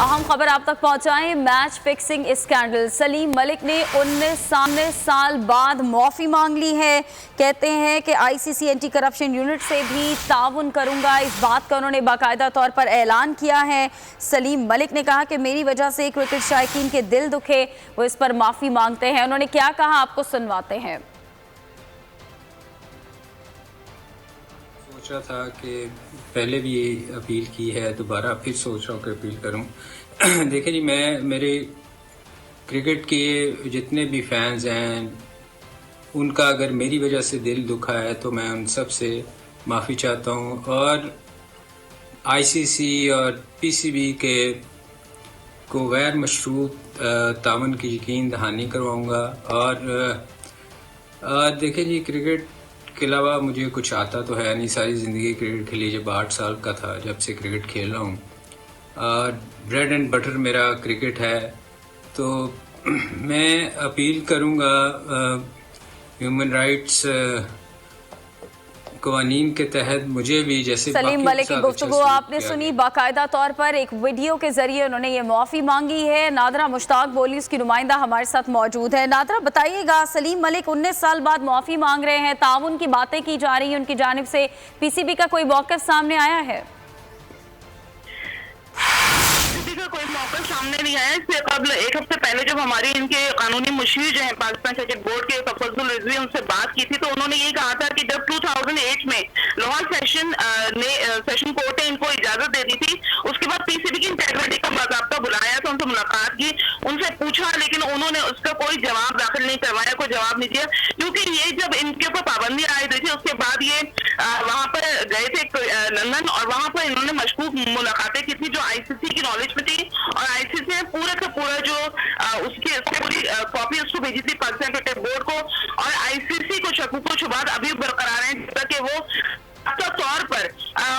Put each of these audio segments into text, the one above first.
अहम खबर आप तक पहुंचाएं। Match fixing scandal, Salim Malik ने 19 साल बाद माफ़ी मांग ली है। कहते हैं कि आईसीसी एंटी करप्शन यूनिट से भी ताउन करूंगा, इस बात का उन्होंने बाकायदा तौर पर ऐलान किया है। सलीम मलिक ने कहा कि मेरी वजह से क्रिकेट शायकीन के दिल दुखे, वो इस पर माफ़ी मांगते हैं। उन्होंने क्या कहा आपको सुनवाते हैं। सोच रहा था कि पहले भी ये अपील की है, दोबारा फिर सोच रहा हूँ कि अपील करूँ। देखिए जी, मेरे क्रिकेट के जितने भी फैंस हैं, उनका अगर मेरी वजह से दिल दुखा है तो मैं उन सब से माफ़ी चाहता हूँ और आईसीसी और पीसीबी के को गैर मशरूत तावन की यकीन दहानी करवाऊँगा। और देखिए जी, क्रिकेट के अलावा मुझे कुछ आता तो है नहीं। सारी ज़िंदगी क्रिकेट खेली, जब 8 साल का था जब से क्रिकेट खेल रहा हूँ और ब्रेड एंड बटर मेरा क्रिकेट है। तो मैं अपील करूँगा ह्यूमन राइट्स कवानीन के तहत मुझे भी, जैसे सलीम मलिक की गुफ्तगू आपने सुनी। बाकायदा तौर पर एक वीडियो के जरिए उन्होंने ये माफ़ी मांगी है। नादरा मुश्ताक बोली, उसकी नुमाइंदा हमारे साथ मौजूद है। नादरा, बताइएगा, सलीम मलिक 19 साल बाद माफ़ी मांग रहे हैं, ताउन की बातें की जा रही हैं उनकी जानिब से, पीसीबी का कोई मौक़िफ़ सामने आया है? का कोई मौका सामने नहीं आया। इससे कबल एक हफ्ते पहले जब हमारी इनके कानूनी मुशीर जो है पाकिस्तान क्रिकेट बोर्ड के तफज्जुल रिजवी, उनसे बात की थी तो उन्होंने ये कहा था कि जब 2008 में लाहौर सेशन कोर्ट ने इनको इजाजत दे दी थी, उसके बाद पीसीबी की इंटेग्रिटी का बाकायदा बुलाया था, उनसे मुलाकात की, उनसे पूछा, लेकिन उन्होंने उसका कोई जवाब दाखिल नहीं करवाया, कोई जवाब नहीं दिया। क्योंकि ये जब इनके ऊपर पाबंदी आई थी उसके बाद ये वहां पर गए थे लंदन और वहां पर इन्होंने मशकूक मुलाकातें की थी जो आईसीसी की नॉलेज में थी और आईसीसी ने पूरा का पूरा जो उसकी पूरी कॉपी उसको भेजी थी पाकिस्तान क्रिकेट बोर्ड को। और आईसीसी को शकूक व शुबात अभी बरकरार हैं कि वो तौर पर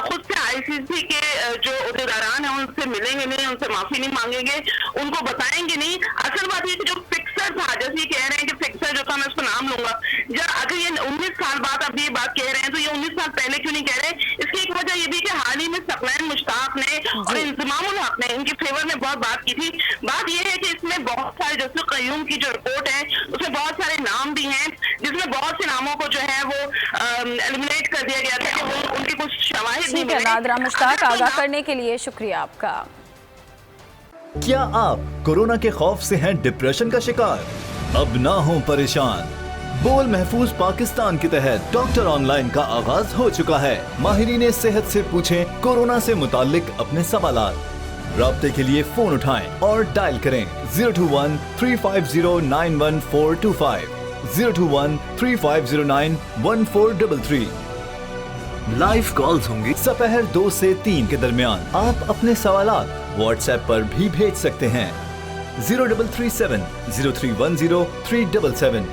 खुद से आईसीसी के जो उहदेदारान हैं उनसे मिलेंगे नहीं, उनसे माफी नहीं मांगेंगे, उनको बताएंगे नहीं। असल बात ये कि जो फिक्सर था, जैसे ये कह रहे हैं कि फिक्सर जो था, मैं उसको नाम लूंगा, जब अगर ये 19 साल बाद अब ये बात कह रहे हैं तो ये 19 साल पहले क्यों नहीं कह रहे? इसकी एक वजह ये भी कि हाल ही में सकलैन मुश्ताक ने और इंतजामुल हक ने इनके फेवर में बहुत बात की थी। बात यह है कि इसमें बहुत सारे, जैसे कयूम की जो रिपोर्ट है उसमें बहुत सारे नाम भी हैं, जिसमें बहुत से नामों को जो है वो एलिमिनेट कर दिया गया था कि वो उनकी कुछ शवाहिद नहीं मिले। नादरा मुश्ताक, आगाह करने के लिए शुक्रिया आपका। क्या आप कोरोना के खौफ से हैं डिप्रेशन का शिकार? अब ना हो परेशान। बोल महफूज पाकिस्तान के तहत डॉक्टर ऑनलाइन का आगाज हो चुका है। माहिरीन सेहत से पूछें कोरोना से मुताल्लिक अपने सवालात। राब्ते के लिए फोन उठाएं और डायल करें 021 350 91425, 021 3509 1433। लाइव कॉल्स होंगी दोपहर 2 से 3 के दरमियान। आप अपने सवालात व्हाट्सएप पर भी भेज सकते हैं 0337 0310 377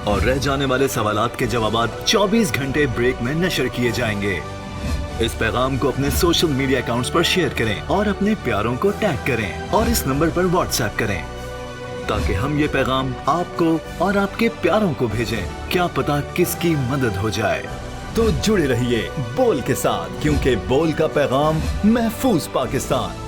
और रह जाने वाले सवालात के जवाबात 24 घंटे ब्रेक में नशर किए जाएंगे। इस पैगाम को अपने सोशल मीडिया अकाउंट्स पर शेयर करें और अपने प्यारों को टैग करें और इस नंबर पर व्हाट्सएप करें ताकि हम ये पैगाम आपको और आपके प्यारों को भेजें। क्या पता किसकी मदद हो जाए। तो जुड़े रहिए बोल के साथ, क्योंकि बोल का पैगाम महफूज पाकिस्तान।